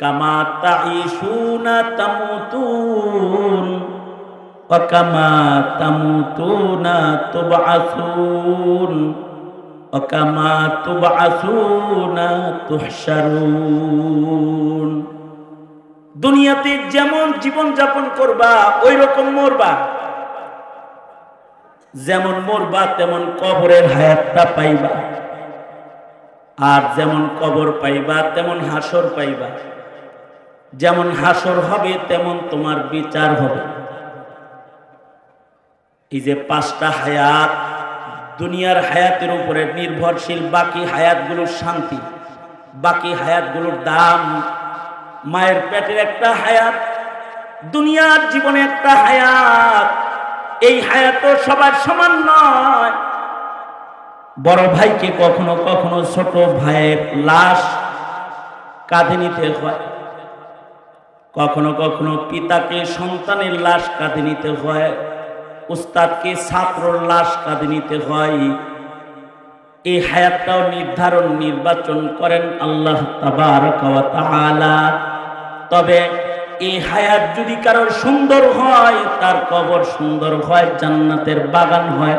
কামা তাঈশুনা তামুতুন ওয়া কামা তামুতুনা তুবআসুন ওয়া কামা তুবআসুনা তুহশারুন। দুনিয়াতে যেমন জীবন যাপন করবা ওই রকম মরবা, যেমন মরবা তেমন কবরের হায়াতটা পাইবা, আর যেমন কবর পাইবা তেমন হাসর পাইবা। যেমন হাসর হবে তেমন তোমার বিচার হবে। এই যে পাঁচটা হায়াত দুনিয়ার হায়াতের উপরে নির্ভরশীল, বাকি হায়াতগুলোর শান্তি, বাকি হায়াতগুলোর দাম। মায়ের পেটের একটা হায়াত, দুনিয়ার জীবনে একটা হায়াত। এই হায়াত সবার সমান নয়। বড় ভাইকে কখনো কখনো ছোট ভাইয়ের লাশ কাঁধে নিতে হয়, কখনো কখনো পিতাকে সন্তানের লাশ কাঁধে নিতে হয়, উস্তাদকে ছাত্রর লাশ কাঁধে নিতে হয়। এই হায়াতটাও নির্বাচন করেন আল্লাহ তাবারক ওয়া তাআলা। তবে এই হায়াত যদি কারোর সুন্দর হয়, তার কবর সুন্দর হয়, জান্নাতের বাগান হয়।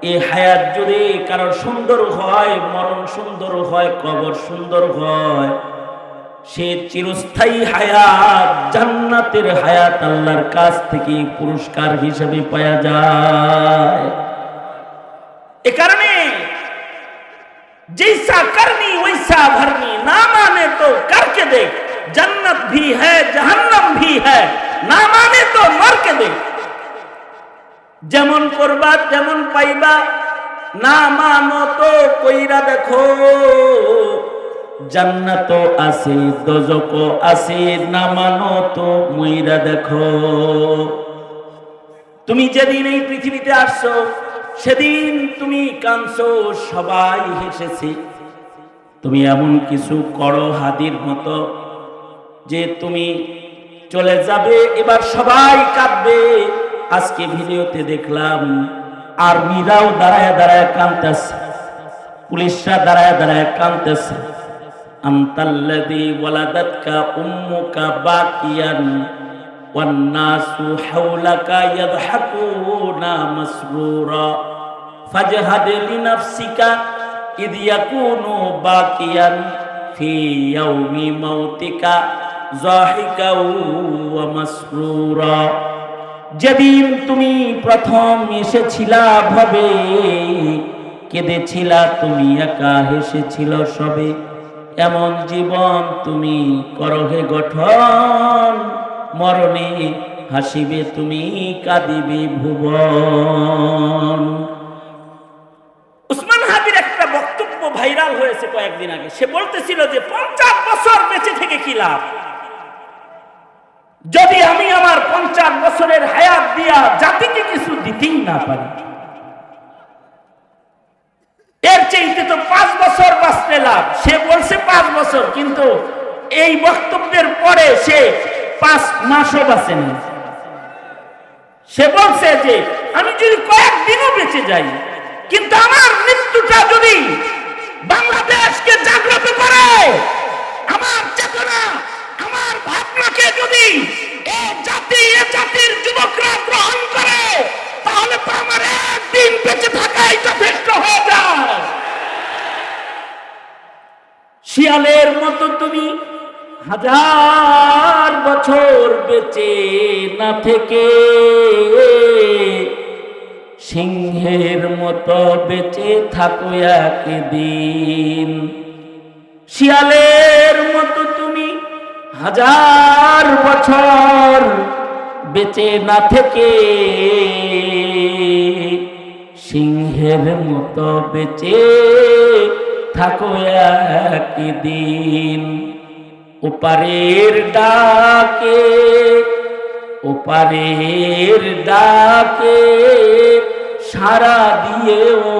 এই হায়াত যদি কারোর সুন্দর হয়, মরণ সুন্দর হয়, কবর সুন্দর হয়, সে চিরস্থায়ী হায়াত, জান্নাতের হায়াত আল্লাহর কাছ থেকে পুরস্কার হিসেবে পাওয়া যায়। এ কারণে जैसा करनी वैसा भरनी, ना माने तो करके देख, जन्नत भी है जहन्नम भी है, ना माने तो मर के देख। যেমন করবা তেমন পাইবা, না মানো তো কইরা দেখো। জান্নাতও আছে দোজখও আছে, না মানো তো মইরা দেখো। তুমি যেদিন এই পৃথিবীতে আসছো সেদিন তুমি কাঁদছো, সবাই হেসেছে। তুমি এমন কিছু করো হাদির মতো যে তুমি চলে যাবে, এবার সবাই কাঁদবে। আজকে ভিডিওতে দেখলাম আর্মিরাও দাঁড়ায় দাঁড়ায় কাঁদতেছে, পুলিশরা দাঁড়ায় দাঁড়ায় কাঁদতেছে। আনতাল্লাযী ওয়ালাদাতকা উম্মুকা বাকিয়ান والناس حولك يضحكون مسرورا فاجهد لنفسك إذ يكون باكيا في يوم موتك ضاحكا ومسرورا। যেদিন তুমি প্রথম এসেছিলা ভবে, কেঁদেছিলা তুমি একা, হেসেছিল সবে। এমন জীবন তুমি করো হে গঠন, মরণে হাসিবে তুমি, কাঁদিবে ভুবন। উসমান হাদির একটা বক্তব্য ভাইরাল হয়েছে কয়েকদিন আগে। সে বলতেছিল যে 50 বছর বেঁচে থেকে কি লাভ, যদি আমি আমার 50 বছরের হায়াত দিয়া জাতিকে কিছু দিতেই না পারি। এর চাইতে তো 5 বছর বাঁচতে লাভ। সে বলছে 5 বছর, কিন্তু এই বক্তব্যের পরে সে 5 মাসও বাঁচেনি। সে বলছে যে আমি যদি কয়েকদিনও বেঁচে যাই, কিন্তু আমার মৃত্যুটা যদি বাংলাদেশকে জাগ্রত করে, আমার চেতনা, আমার ভাবনাকে যদি এ জাতির যুবকরা গ্রহণ করে, তাহলে তো আমার একদিন বেঁচে থাকাই যথেষ্ট হয়ে যায়। শিয়ালের মতো তুমি 1000 বছর বেঁচে না থেকে সিংহের মতো বেঁচে থাকো একদিন। শিয়ালের মতো তুমি 1000 বছর বেঁচে না থেকে সিংহের মতো বেঁচে থাকো একদিন। ওপারের ডাকে, ওপারের ডাকে সাড়া দিয়েও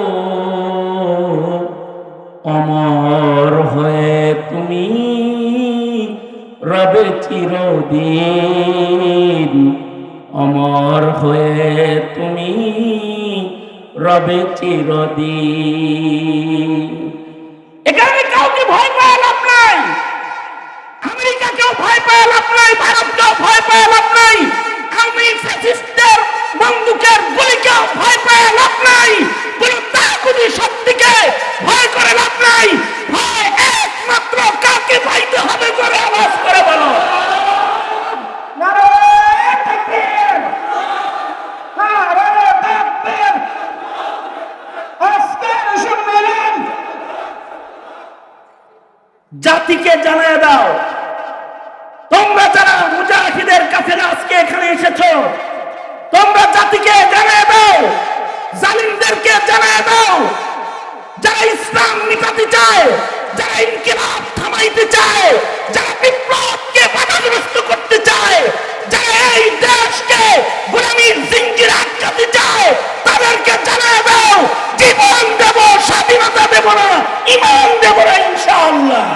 অমর হয়ে তুমি রবে চিরদিন, অমর হয়ে তুমি রবে চিরদিন। এখানে কাউকে ভয় পাওয়া লাভ নাই, আমেরিকাকে আমেরিকাকেও ভয় পেয়ে লাভ নাই, ভারতকেও ভয় পেয়ে লাভ নাই, আওয়ামী ফ্যাসিস্টের বন্দুকের গুলিকেও ভয় পেয়ে লাভ নাই, কোন তাগুতি শক্তিকে ভয় করে লাভ নাই। ভয় একমাত্র কাকে পাইতে হবে করে আওয়াজ করে বলো। জাতিকে জানায় দাও, তোমরা যারা মুজাহিদের কাফেলা আজকে এখানে এসেছো, তোমরা জাতিকে জানায় দাও, জালিমদেরকে জানায় দাও, যারা ইসলাম মিটাতে চায়, যারা ইনকিলাব থামাইতে চায়, যারা বিপ্লবকে বাধাগ্রস্ত করতে চায়, যারা এই দেশকে গোলামীর জিঞ্জির আটকাতে চায়, তাদেরকে জানায় দাও, জীবন দেব, স্বাধীনতা দেব না, ঈমান দেব না ইনশাআল্লাহ।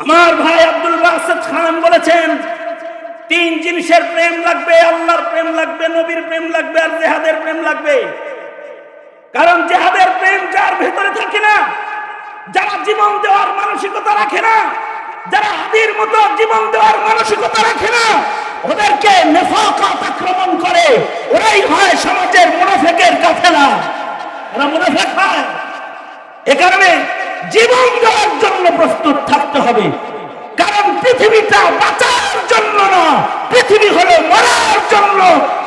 আমার ভাই আব্দুল বাসেত খান বলেছেন, তিন জিনিসের প্রেম লাগবে, আল্লাহর প্রেম লাগবে, নবীর প্রেম লাগবে, আর জিহাদের প্রেম লাগবে। কারণ জিহাদের প্রেম যার ভেতরে থাকে না, যারা জীবন দেওয়ার মানসিকতা রাখে না, যারা হাদির মতো জীবন দেওয়ার মানসিকতা রাখে না, ওদেরকে নেফাকাত আক্রমণ করে, ওরাই হয় সমাজের মুনাফিকের কাফেলা, ওরা মুনাফিক হয়। এ কারণে জীবন দেওয়ার জন্য প্রস্তুত থাকতে হবে। কারণ পৃথিবীটা বাঁচার জন্য না, পৃথিবী হলো মরার জন্য।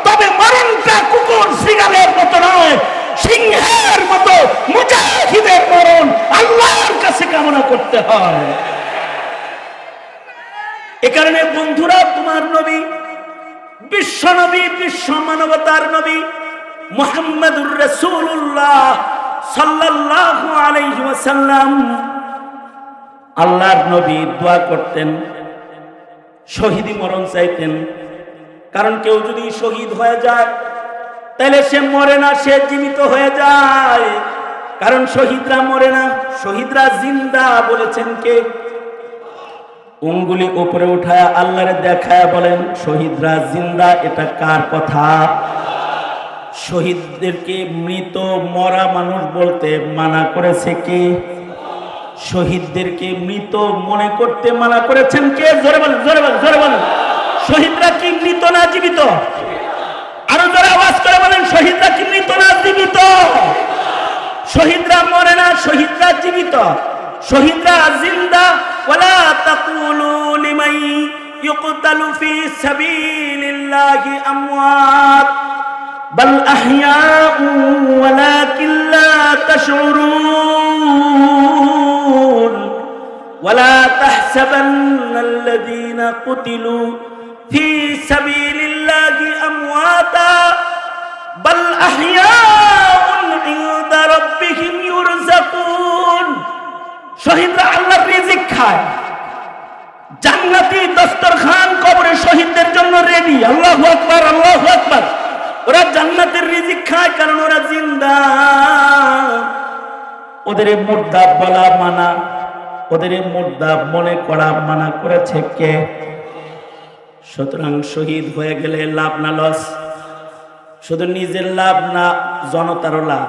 তবে মরণটা কুকুর শিকারের মতো নয়, সিংহের মতো মুজাহিদের মরণ আল্লাহর কাছে কামনা করতে হয়। এ কারণে বন্ধুরা, তোমার নবী, বিশ্ব নবী, বিশ্ব মানবতার নবী মুহাম্মদুর রাসূলুল্লাহ সাল্লাল্লাহু আলাইহি ওয়াসাল্লাম, আল্লাহর নবী দোয়া করতেন, শহীদি মরণ চাইতেন। কারণ কেউ যদি শহীদ হয়ে যায় তাহলে সে মরে না, সে জীবিত হয়ে যায়। কারণ শহীদরা মরে না, শহীদরা জিন্দা। বলেছেন কে? উঙ্গুলি উপরে উঠায় আল্লাহরে দেখায় বলেন শহীদরা জিন্দা। এটা কার কথা? শহীদদেরকে মৃত মরা মানুষ বলতে মানা করেছে কে? শহীদদেরকে মৃত মনে করতে মানা করেছেন কে? জোরে বলেন, জোরে বলেন, জোরে বলেন। শহীদরা কি মৃত না জীবিত? আরো জোরে আওয়াজ করে বলেন, শহীদরা কি মৃত না জীবিত? শহীদরা মরে না, শহীদরা জীবিত, শহীদরা জিন্দা। ওয়ালা তাকুলু লিমান ইউকতালু ফি সাবিলিল্লাহি আমওয়াত বাল আহইয়াউ ওয়ালাকিন লা তাশউরুন ওয়ালা তাহসাবান্নাল্লাযীনা কুতিলু ফি সাবিলিল্লাহি আমওয়াতা বাল আহইয়াউন ইনদা রাব্বিহিম ইউরযাকুন। শহীদরা আল্লাহর রিজিক খায়, জান্নাতি দস্তরখান কবরে শহীদদের জন্য রেডি। আল্লাহু আকবার, আল্লাহু আকবার। ওরা জান্নাতের রিজিক খায় কারণ ওরা জিন্দা। ওদের মুর্দা বলা মানা, ওদের মুর্দা মনে করা মানা করেছে কে? সুতরাং শহীদ হয়ে গেলে লাভ না লস? শুধু নিজের লাভ না, জনতারও লাভ,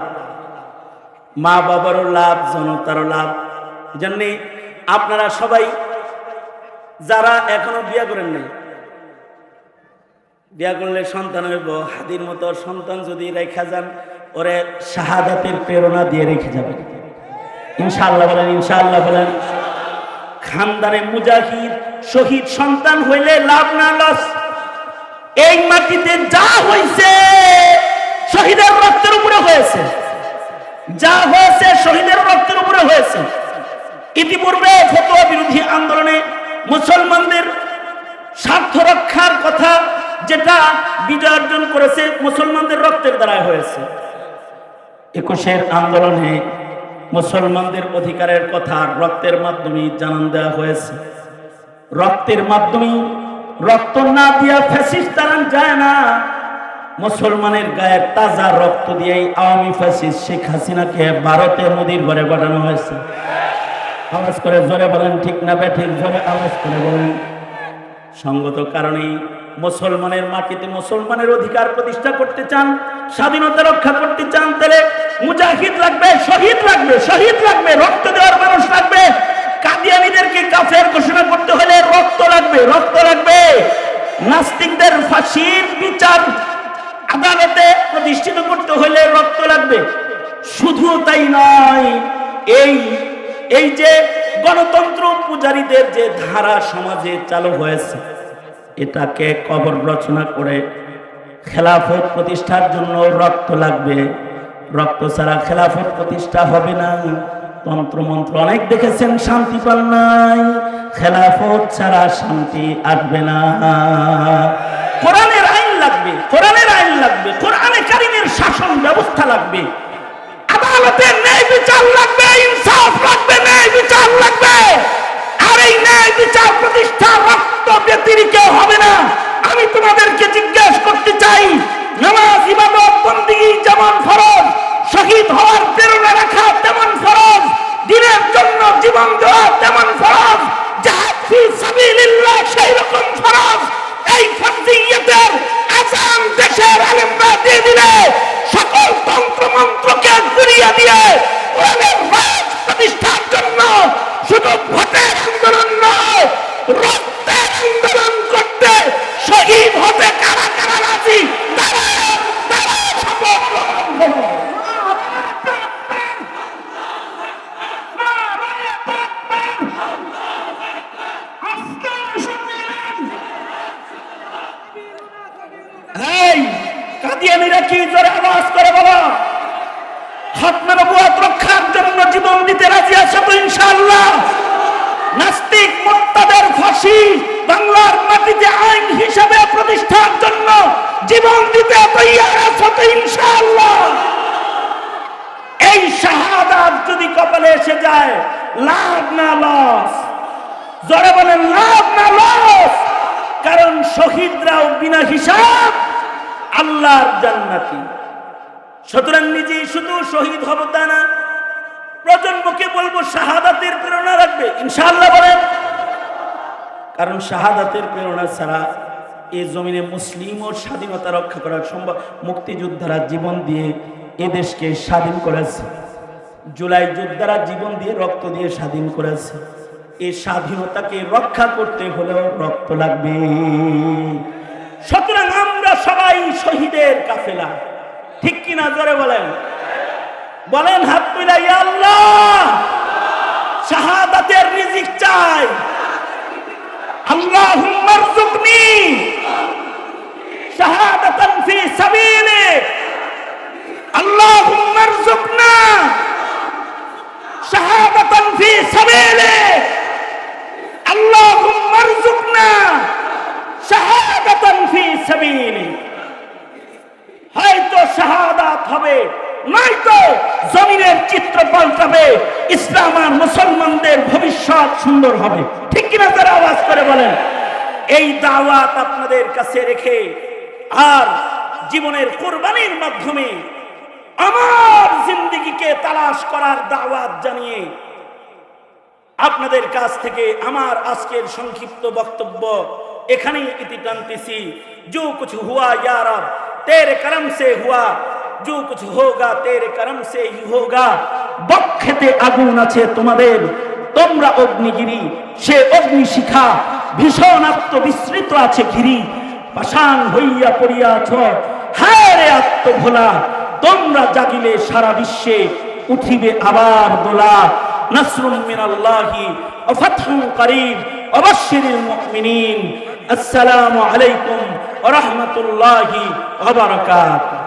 মা বাবারও লাভ, জনতারও লাভ। জন্য আপনারা সবাই যারা এখনো বিয়া করেন নাই, বিয়া করলে সন্তান হইব, হাদির মতো সন্তান যদি রেখা যান, ওরে শাহাদাতের প্রেরণা দিয়ে রেখে যাবেন ইনশাআল্লাহ। বলেন ইনশাআল্লাহ, বলেন। খানদানে মুজাহিদ শহীদ সন্তান হইলে লাভ না লস? এই মাটিতে যা হয়েছে শহীদের রক্তের উপরে হয়েছে, যা হয়েছে শহীদের রক্তের উপরে হয়েছে। ইতিপূর্বে ফতোয়া বিরোধী আন্দোলনে মুসলমানদের স্বার্থ রক্ষার কথা যেটা বিজয় অর্জন করেছে মুসলমানদের রক্তের দ্বারা হয়েছে। 21 আন্দোলনে মুসলমানদের অধিকারের কথা রক্তের মাধ্যমে জানান দেওয়া হয়েছে। রক্তের মাধ্যমে, রক্ত না দিয়া ফ্যাসিস্ট তাড়ান যায় না। মুসলমানের গায়ের তাজা রক্ত দিয়ে আওয়ামী ফ্যাসিস্ট শেখ হাসিনাকে ভারতে মোদির ঘরে পাঠানো হয়েছে। আওয়াজ করে জোরে বলেন ঠিক না বেঠিক, জোরে আওয়াজ করে বলেন। সঙ্গত কারণেই মুসলমানের মাটিতে মুসলমানের অধিকার প্রতিষ্ঠা করতে চান, স্বাধীনতা রক্ষা করতে চান, তাহলে মুজাহিদ লাগবে, শহীদ লাগবে, শহীদ লাগবে, রক্ত দেওয়ার মানুষ লাগবে। কাদিয়ানীদেরকে কাফের ঘোষণা করতে হলে রক্ত লাগবে, রক্ত লাগবে। নাস্তিকদের ফাঁসির বিচার আদালতে প্রতিষ্ঠিত করতে হলে রক্ত লাগবে। শুধু তাই নয়, এই যে গণতন্ত্র পূজারীদের যে ধারা সমাজে চালু হয়েছে, এটাকে কবর রচনা করে খেলাফত প্রতিষ্ঠার জন্য রক্ত লাগবে। রক্ত ছাড়া খেলাফত প্রতিষ্ঠা হবে না। তন্ত্রমন্ত্র অনেক দেখেছেন, শান্তি পান নাই। খেলাফত ছাড়া শান্তি আসবে না। কোরআনের আইন লাগবে, কোরআনের আইন লাগবে, কোরআনে কারিমের শাসন ব্যবস্থা লাগবে, আদালতের ন্যায় বিচার লাগবে, ইনসাফ লাগবে, ন্যায় বিচার লাগবে। আর এই ন্যায় বিচার প্রতিষ্ঠা রক্ত ব্যতিরিক্ত হবে না। আমি তোমাদেরকে জিজ্ঞেস করতে চাই, নামাজ ইবাদত বন্দেগী যেমন ফরজ, শহীদ হওয়ার প্রেরণা রাখা তেমন ফরজ, দ্বীনের জন্য জীবন দেওয়া তেমন ফরজ, জিহাদ ফি সাবিলিল্লাহ সেই রকম ফরজ। এই ফরজিয়তের আযান দেশের আলেমরা দিয়ে দিলে সকল তন্ত্রমন্ত্রকে ঘুরিয়ে দিয়ে কোরআনের রাজ প্রতিষ্ঠার জন্য শুধু ভোটের আন্দোলন নয়, রক্তের আন্দোলন করতে শহীদ হতে কারা কারা রাজি, তারা শপথ গ্রহণ করুন। এই কাদিয়ানীরা কি জোরে আওয়াজ করে বলো, খতমে নবুয়ত রক্ষার জন্য জীবন দিতে রাজি আছে তো ইনশাআল্লাহ? নাস্তিক মুরতাদের ফাঁসি বাংলার মাটিতে আইন হিসেবে প্রতিষ্ঠার জন্য জীবন দিতে তৈয়ার আছে তো ইনশাআল্লাহ? এই শাহাদাত যদি কপালে এসে যায়, লাভ না লস? জোরে বলেন লাভ না লস? কারণ শহীদরাও বিনা হিসাব আল্লাহর জান্নাতি। সুতরাং নিজেই শুধু শহীদ হব তা না, প্রজন্মকে বলবো শাহাদাতের প্রেরণা রাখবে ইনশাআল্লাহ বলেন। কারণ শাহাদাতের প্রেরণা ছাড়া এই জমিনে মুসলিম ও স্বাধীনতা রক্ষা করা সম্ভব। মুক্তিযোদ্ধারা জীবন দিয়ে এ দেশকে স্বাধীন করেছে, জুলাই যোদ্ধারা জীবন দিয়ে রক্ত দিয়ে স্বাধীন করেছে। এই স্বাধীনতাকে রক্ষা করতে হলেও রক্ত লাগবে। সুতরাং আমরা সবাই শহীদের কাফেলা, ঠিক কিনা জোরে বলেন? বলেন হাত তুলে, ইয়া আল্লাহ শাহাদাতের রিজিক চাই, আল্লাহুম্মা রযুকনি শাহাদাতান ফি সাবিলিক, আল্লাহুম্মা রযুকনা শাহাদাতান ফি সাবিলিক, আল্লাহুম্মা রযুকনা শাহাদাতান ফি সাবিলিক। হয়তো শাহাদাত হবে, নয়তো জমিনের চিত্র পাল্টাবে, ইসলাম আর মুসলমানদের ভবিষ্যৎ সুন্দর হবে, ঠিক কিনা? যারা আওয়াজ করে বলেন। এই দাওয়াত আপনাদের কাছে রেখে আর জীবনের কোরবানির মাধ্যমে আমার জিন্দেগিকে তালাশ করার দাওয়াত জানিয়ে আপনাদের কাছ থেকে আমার আজকের সংক্ষিপ্ত বক্তব্য এখানেই ইতি টানতেছি। जो कुछ हुआ या रब तेरे करम से हुआ, जो कुछ होगा तेरे करम से ही होगा। বক্ষেতে আগুন আছে তোমাদের, তোমরা অগ্নিগিরি, সে অগ্নিশিখা ভীষণ আত্মবিস্মৃত আছে ঘিরি। পাষাণ হইয়া পড়িয়াছ হায় রে আত্মভোলা, তোমরা জাগিলে সারা বিশ্বে উঠিবে আবার দোলা। নাসরুম মিনাল্লাহি ওয়া ফাতহুন করিব ওয়া বাশশিরিল মুমিনিন। আসসালামু আলাইকুম ওয়া রাহমাতুল্লাহি ওয়া বারাকাতুহু।